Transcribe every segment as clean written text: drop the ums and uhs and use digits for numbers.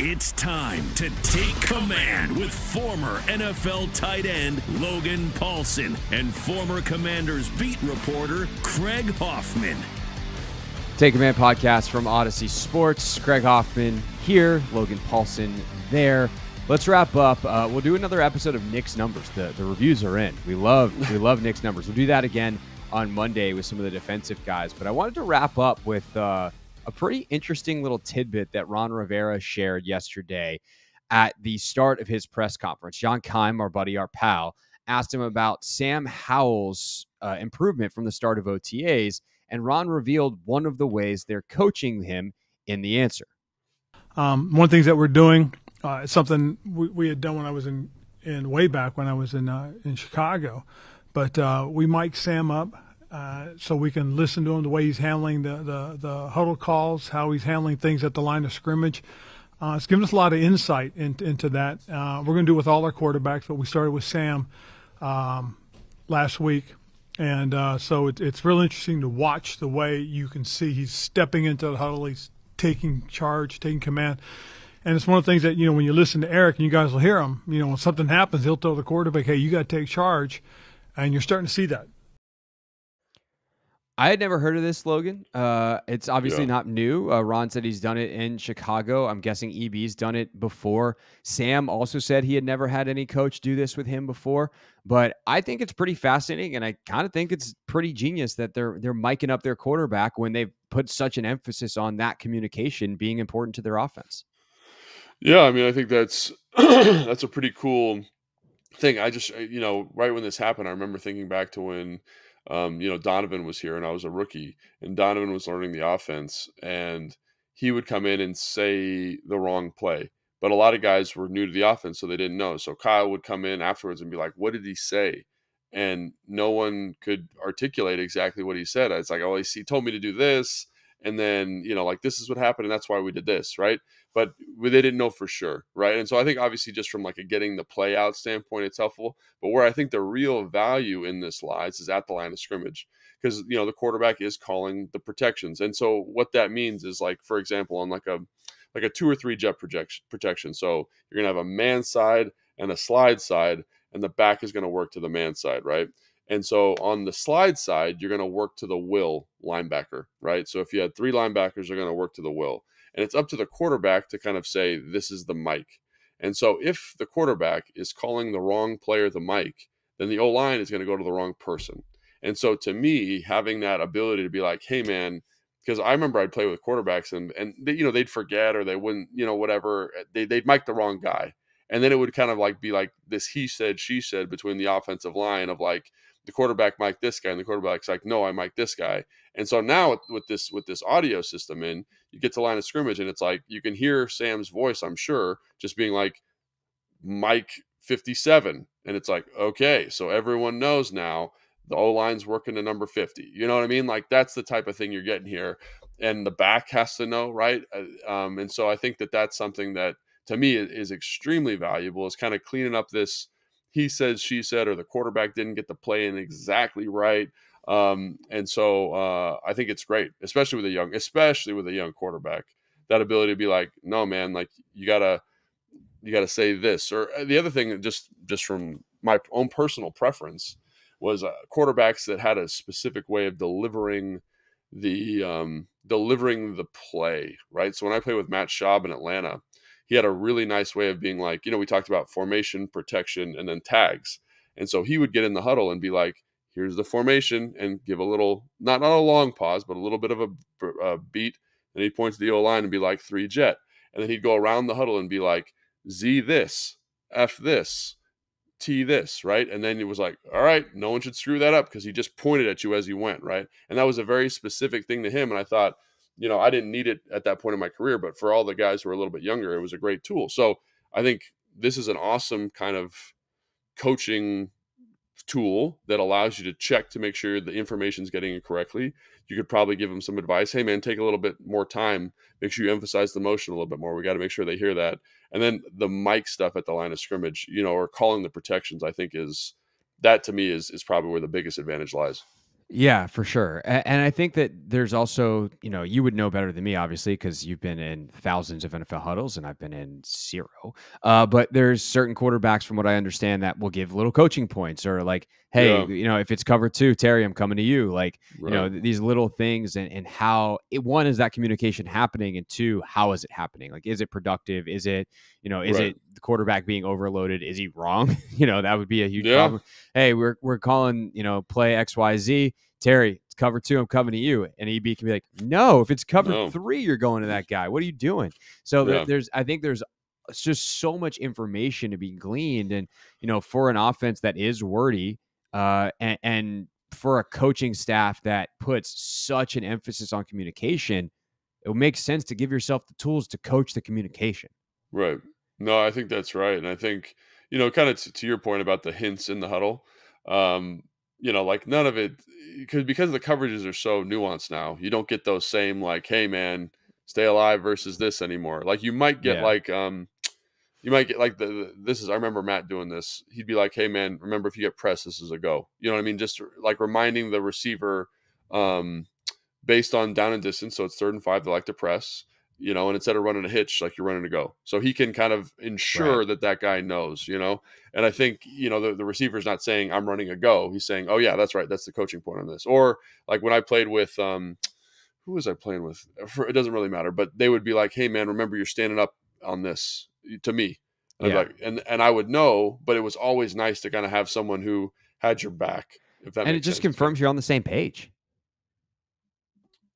It's time to take command with former NFL tight end Logan Paulsen and former Commanders beat reporter Craig Hoffman. Take Command podcast from Odyssey Sports. Craig Hoffman here, Logan Paulsen there. Let's wrap up. We'll do another episode of Nick's Numbers. The reviews are in. We love Nick's Numbers. We'll do that again on Monday with some of the defensive guys. But I wanted to wrap up with a pretty interesting little tidbit that Ron Rivera shared yesterday at the start of his press conference. John Keim, our buddy, our pal, asked him about Sam Howell's improvement from the start of OTAs, and Ron revealed one of the ways they're coaching him in the answer. One of the things that we're doing, something we had done when I was in way back when I was in Chicago, but we mic Sam up so we can listen to him, the way he's handling the huddle calls, how he's handling things at the line of scrimmage. It's given us a lot of insight into that. We're going to do it with all our quarterbacks, but we started with Sam last week. And so it's really interesting to watch the way you can see he's stepping into the huddle, he's taking charge, taking command. And it's one of the things that, when you listen to Eric, and you guys will hear him, when something happens, he'll tell the quarterback, hey, you got to take charge. And you're starting to see that. I had never heard of this, Logan. It's obviously not new. Ron said he's done it in Chicago. I'm guessing EB's done it before. Sam also said he had never had any coach do this with him before. But I think it's pretty fascinating, and I kind of think it's pretty genius that they're miking up their quarterback when they've put such an emphasis on that communication being important to their offense. Yeah, I mean, I think that's that's a pretty cool thing. I just, right when this happened, I remember thinking back to when Donovan was here and I was a rookie, and Donovan was learning the offense, and he would come in and say the wrong play. But a lot of guys were new to the offense, so they didn't know. So Kyle would come in afterwards and be like, what did he say? And no one could articulate exactly what he said. It's like, oh, he told me to do this. And then, this is what happened, and that's why we did this, right? But they didn't know for sure, right? And so I think obviously just from like a getting the play out standpoint, it's helpful. But where I think the real value in this lies is at the line of scrimmage, because, the quarterback is calling the protections. And so what that means is, like, for example, on like a 2 or 3 jet protection. So you're going to have a man side and a slide side, and the back is going to work to the man side, right? And so on the slide side, you're going to work to the will linebacker, right? So if you had 3 linebackers, they're going to work to the will. And it's up to the quarterback to kind of say, this is the mic. And so if the quarterback is calling the wrong player the mic, then the O-line is going to go to the wrong person. And so to me, having that ability to be like, hey, man, because I remember I'd play with quarterbacks and they'd forget, or they wouldn't, whatever, they'd mic the wrong guy. And then it would kind of like be like this he said, she said between the offensive line of like, the quarterback mic'd this guy, and the quarterback's like, no, I mic'd this guy. And so now with this audio system in, you get to line of scrimmage, and it's like you can hear Sam's voice, I'm sure, just being like, Mike 57. And it's like, okay, so everyone knows now the O-line's working to number 50. You know what I mean? Like, that's the type of thing you're getting here. And the back has to know, right? And so I think that's something that, to me, is extremely valuable, is kind of cleaning up this he said, she said, or the quarterback didn't get the play in exactly right. And so I think it's great, especially with a young quarterback, that ability to be like, no, man, like you gotta say this. Or the other thing, just from my own personal preference, was quarterbacks that had a specific way of delivering the play, right? So when I played with Matt Schaub in Atlanta, he had a really nice way of being like, we talked about formation, protection, and then tags. And so he would get in the huddle and be like, here's the formation, and give a little, not a long pause, but a little bit of a beat. And he'd point to the O-line and be like, 3 jet. And then he'd go around the huddle and be like, Z this, F this, T this, right? And then it was like, all right, no one should screw that up, because he just pointed at you as he went, right? And that was a very specific thing to him. And I thought, I didn't need it at that point in my career, but for all the guys who were a little bit younger, it was a great tool. So I think this is an awesome kind of coaching tool that allows you to check to make sure the information is getting it correctly. You could probably give them some advice. Hey, man, take a little bit more time. Make sure you emphasize the motion a little bit more. We got to make sure they hear that. And then the mic stuff at the line of scrimmage, or calling the protections, I think to me is probably where the biggest advantage lies. Yeah, for sure. And I think that there's also, you would know better than me, obviously, because you've been in thousands of NFL huddles and I've been in zero. But there's certain quarterbacks, from what I understand, that will give little coaching points or like, hey, Yeah, if it's cover two, Terry, I'm coming to you. Like, right, these little things and how one, is that communication happening? And two, how is it happening? Like, is it productive? Is it, is right. it the quarterback being overloaded? Is he wrong? That would be a huge Yeah, problem. Hey, we're calling, play XYZ. Terry, it's cover two. I'm coming to you. And EB can be like, no, if it's cover no, three, you're going to that guy. What are you doing? So yeah, I think there's just so much information to be gleaned. And, for an offense that is wordy, and for a coaching staff that puts such an emphasis on communication, it makes sense to give yourself the tools to coach the communication. right. No, I think that's right, and I think kind of to your point about the hints in the huddle. Um, like none of it because the coverages are so nuanced now. You don't get those same like, "Hey, man, stay alive" versus this anymore. Like you might get Yeah. like you might get like this is I remember Matt doing this. He'd be like, "Hey man, remember if you get pressed, this is a go." You know what I mean? Just like reminding the receiver um based on down and distance. So it's 3rd and 5 they like to press, and instead of running a hitch, like you're running a go. So he can kind of Right. ensure that guy knows. And I think, the receiver's not saying I'm running a go. He's saying, "Oh yeah, that's right. That's the coaching point on this." Or like when I played with who was I playing with? It doesn't really matter, but they would be like, "Hey man, remember you're standing up on this to me." And I'd be Yeah. like, and I would know, but it was always nice to kind of have someone who had your back, if that And it makes just sense. It's confirms you're on the same page.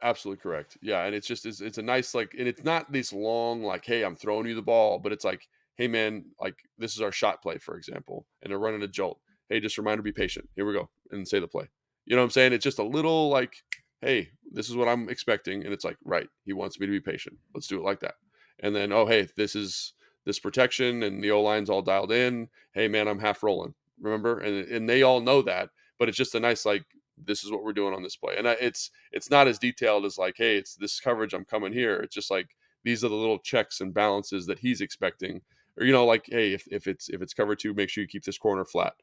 absolutely correct. Yeah, and it's a nice like, and it's not this long like, "Hey, I'm throwing you the ball," but it's like, "Hey man, like this is our shot play, for example, and they're running a jolt. Hey, just a reminder, be patient. Here we go, and say the play." You know what I'm saying? It's just a little like, "Hey, this is what I'm expecting," and it's like, right, he wants me to be patient. Let's do it like that. And then, "Oh, hey, this is this protection, and the O line's all dialed in. Hey man, I'm half rolling. Remember?" And they all know that, but it's just a nice like, this is what we're doing on this play. And it's not as detailed as like, "Hey, it's this coverage, I'm coming here." It's just like these are the little checks and balances that he's expecting. Or like, "Hey, if it's cover two, make sure you keep this corner flat."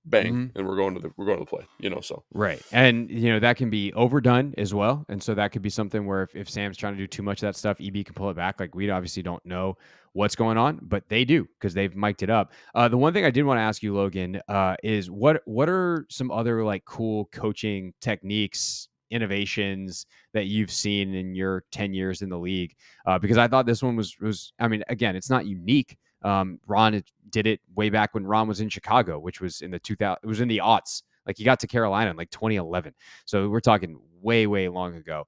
Bang, Mhm. and we're going to the play. So Right. And, that can be overdone as well. And so that could be something where if Sam's trying to do too much of that stuff, EB can pull it back. Like we obviously don't know what's going on, but they do because they've mic'd it up. The one thing I did want to ask you, Logan, is what are some other like cool coaching techniques, innovations that you've seen in your 10 years in the league? Because I thought this one was, I mean, again, it's not unique. Ron did it way back when Ron was in Chicago, which was in the 2000, it was in the aughts. Like he got to Carolina in like 2011. So we're talking way, way long ago.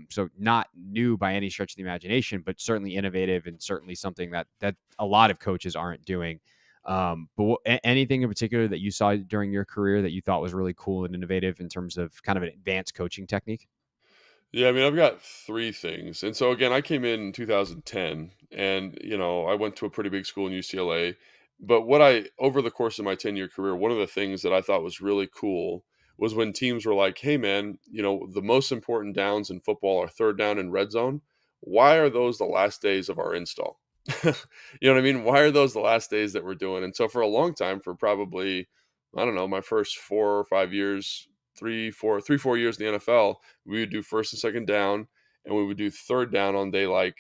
So not new by any stretch of the imagination, but certainly innovative and certainly something that a lot of coaches aren't doing. But anything in particular that you saw during your career that you thought was really cool and innovative in terms of kind of an advanced coaching technique? yeah, I mean, I've got three things. And so again, I came in 2010, and I went to a pretty big school in UCLA. But what I over the course of my 10-year career, one of the things that I thought was really cool was when teams were like, "Hey man, the most important downs in football are 3rd down and red zone. Why are those the last days of our install?" You know what I mean? Why are those the last days that we're doing? And so for a long time, for probably, I don't know, my first 4 or 5 years, 3, 4 years in the NFL, we would do 1st and 2nd down, and we would do 3rd down on day like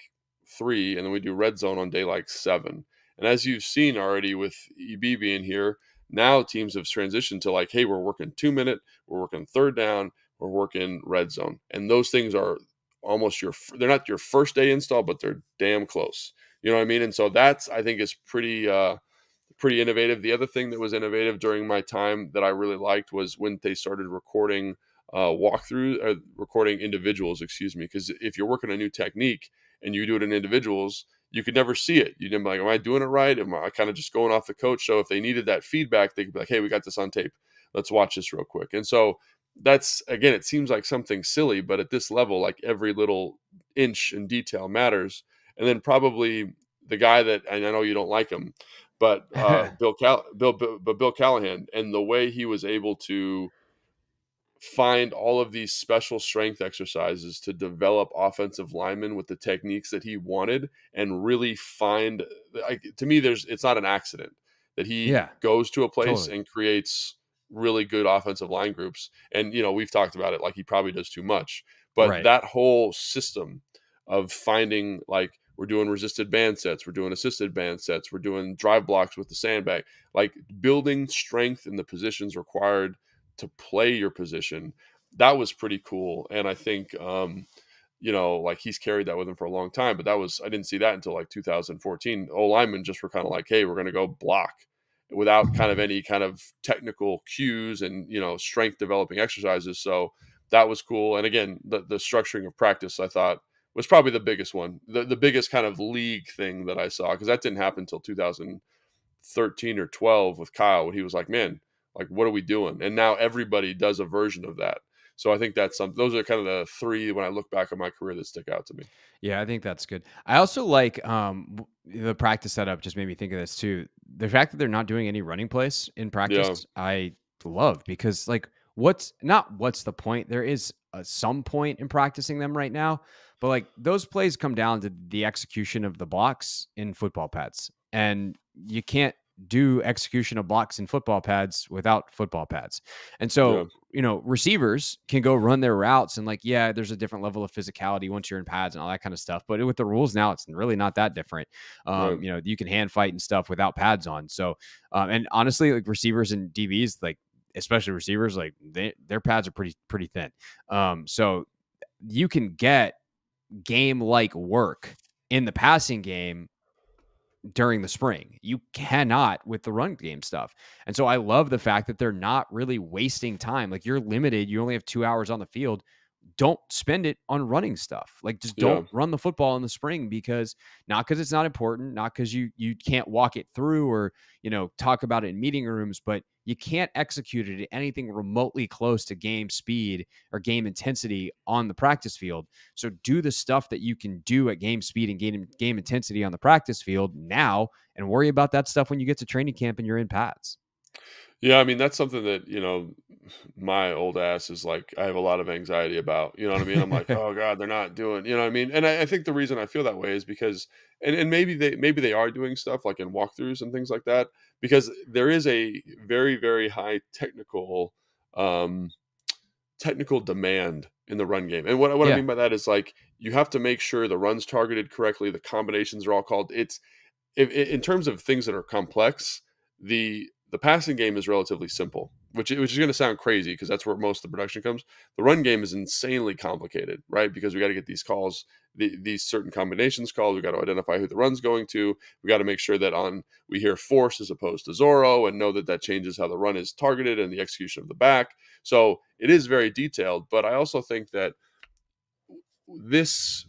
3, and then we do red zone on day like 7. And as you've seen already with EB being here, now teams have transitioned to like, "Hey, we're working 2 minute, we're working 3rd down, we're working red zone," and those things are almost they're not your first day install, but they're damn close. You know what I mean? And so that's, I think, is pretty innovative. The other thing that was innovative during my time that I really liked was when they started recording recording individuals, excuse me, because if you're working a new technique and you do it in individuals, you could never see it. You'd be like, "Am I doing it right? Am I kind of just going off the coach?" So if they needed that feedback, they could be like, "Hey, we got this on tape. Let's watch this real quick." And so that's, again, it seems like something silly, but at this level, like every little inch and detail matters. And then probably the guy that, and I know you don't like him, but Bill Callahan, and the way he was able to find all of these special strength exercises to develop offensive linemen with the techniques that he wanted, and really find, like, to me, it's not an accident that he Yeah, goes to a place totally. and creates really good offensive line groups. And, we've talked about it, like he probably does too much. But Right. that whole system of finding, like, we're doing resisted band sets, we're doing assisted band sets, we're doing drive blocks with the sandbag, like building strength in the positions required to play your position. That was pretty cool. And I think, like he's carried that with him for a long time, but I didn't see that until like 2014. O-linemen just were kind of like, hey, we're going to go block without kind of any kind of technical cues and, strength developing exercises. So that was cool. And again, the structuring of practice, I thought, was probably the biggest one, the biggest kind of league thing that I saw, because that didn't happen until 2013 or 12 with Kyle, when he was like, man, like, what are we doing? And now everybody does a version of that. So I think those are kind of the three, when I look back on my career, that stick out to me. Yeah, I think that's good. I also like the practice setup just made me think of this too. The fact that they're not doing any running plays in Yeah. practice, I love, because like what's the point? There is some point in practicing them right now, but like those plays come down to the execution of the blocks in football pads. And you can't do execution of blocks in football pads without football pads. And Yeah. so, receivers can go run their routes, and like, yeah, there's a different level of physicality once you're in pads and all that kind of stuff. But with the rules now, it's really not that different. Right. You can hand fight and stuff without pads on. So, and honestly, like receivers and DBs, like especially receivers, like their pads are pretty thin. So you can get game like work in the passing game during the spring. You cannot with the run game stuff. And so I love the fact that they're not really wasting time. Like, you're limited. You only have 2 hours on the field. Don't spend it on running stuff. Like, just don't run the football in the spring, because it's not important, not because you can't walk it through or, talk about it in meeting rooms, but you can't execute it at anything remotely close to game speed or game intensity on the practice field. So do the stuff that you can do at game speed and game intensity on the practice field now, and worry about that stuff when you get to training camp and you're in pads. Yeah, I mean, that's something that, my old ass is like, I have a lot of anxiety about, you know what I mean? I'm like, oh God, they're not doing, you know what I mean? And I think the reason I feel that way is because, and maybe they are doing stuff like in walkthroughs and things like that, because there is a very, very high um, technical demand in the run game. And what I Yeah. mean by that is, like, you have to make sure the run's targeted correctly. The combinations are all called. In terms of things that are complex, the passing game is relatively simple, which is going to sound crazy because that's where most of the production comes. The run game is insanely complicated, right? Because we got to get these calls, these certain combinations called. We got to identify who the run's going to. We got to make sure that we hear force as opposed to Zorro, and know that changes how the run is targeted and the execution of the back. So it is very detailed, but I also think that this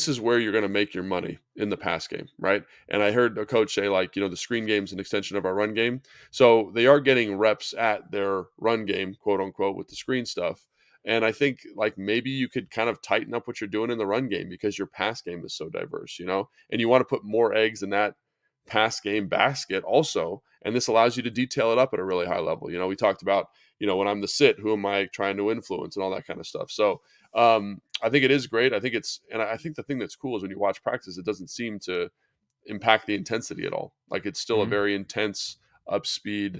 is where you're going to make your money in the pass game, right? And I heard a coach say, like, the screen game is an extension of our run game. So they are getting reps at their run game, quote unquote, with the screen stuff. And I think, like, maybe you could kind of tighten up what you're doing in the run game, because your pass game is so diverse, and you want to put more eggs in that pass game basket also. And this allows you to detail it up at a really high level. We talked about, when I'm the sit, who am I trying to influence and all that kind of stuff. So I think it is great. I think I think the thing that's cool is when you watch practice, it doesn't seem to impact the intensity at all. Like, it's still a very intense, upbeat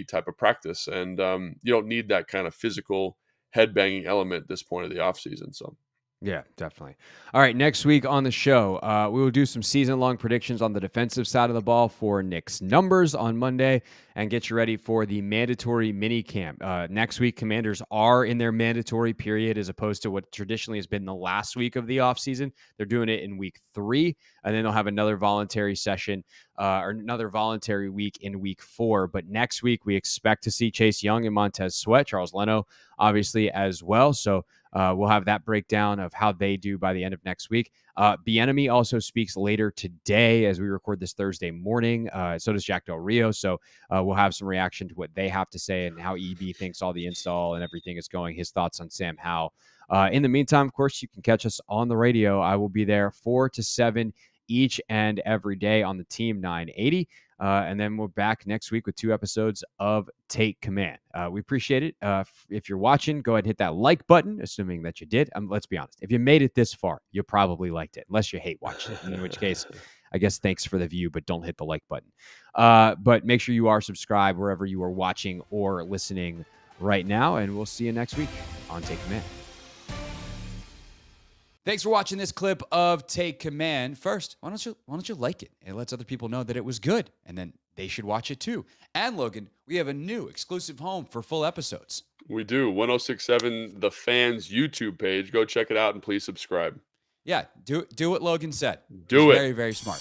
type of practice. And you don't need that kind of physical headbanging element at this point of the off season. So. Yeah, definitely. All right, next week on the show, we will do some season-long predictions on the defensive side of the ball for Nick's numbers on Monday, and get you ready for the mandatory mini camp. Next week, Commanders are in their mandatory period, as opposed to what traditionally has been the last week of the offseason. They're doing it in week 3, and then they'll have another voluntary session or another voluntary week in week 4. But next week, we expect to see Chase Young and Montez Sweat, Charles Leno, obviously, as well. So we'll have that breakdown of how they do by the end of next week. Bieniemy also speaks later today as we record this Thursday morning. So does Jack Del Rio. So we'll have some reaction to what they have to say and how EB thinks all the install and everything is going, his thoughts on Sam Howell. In the meantime, of course, you can catch us on the radio. I will be there 4 to 7 each and every day on the Team 980. And then we're back next week with 2 episodes of Take Command. We appreciate it. If you're watching, go ahead and hit that like button, assuming that you did. Let's be honest. If you made it this far, you probably liked it, unless you hate watching it, in which case I guess thanks for the view, but don't hit the like button. But make sure you are subscribed wherever you are watching or listening right now, and we'll see you next week on Take Command. Thanks for watching this clip of Take Command. First, why don't you like it? It lets other people know that it was good, and then they should watch it too. And Logan, we have a new exclusive home for full episodes. We do. 1067 The Fans YouTube page. Go check it out and please subscribe. Yeah, do what Logan said. Do it. Very, very smart.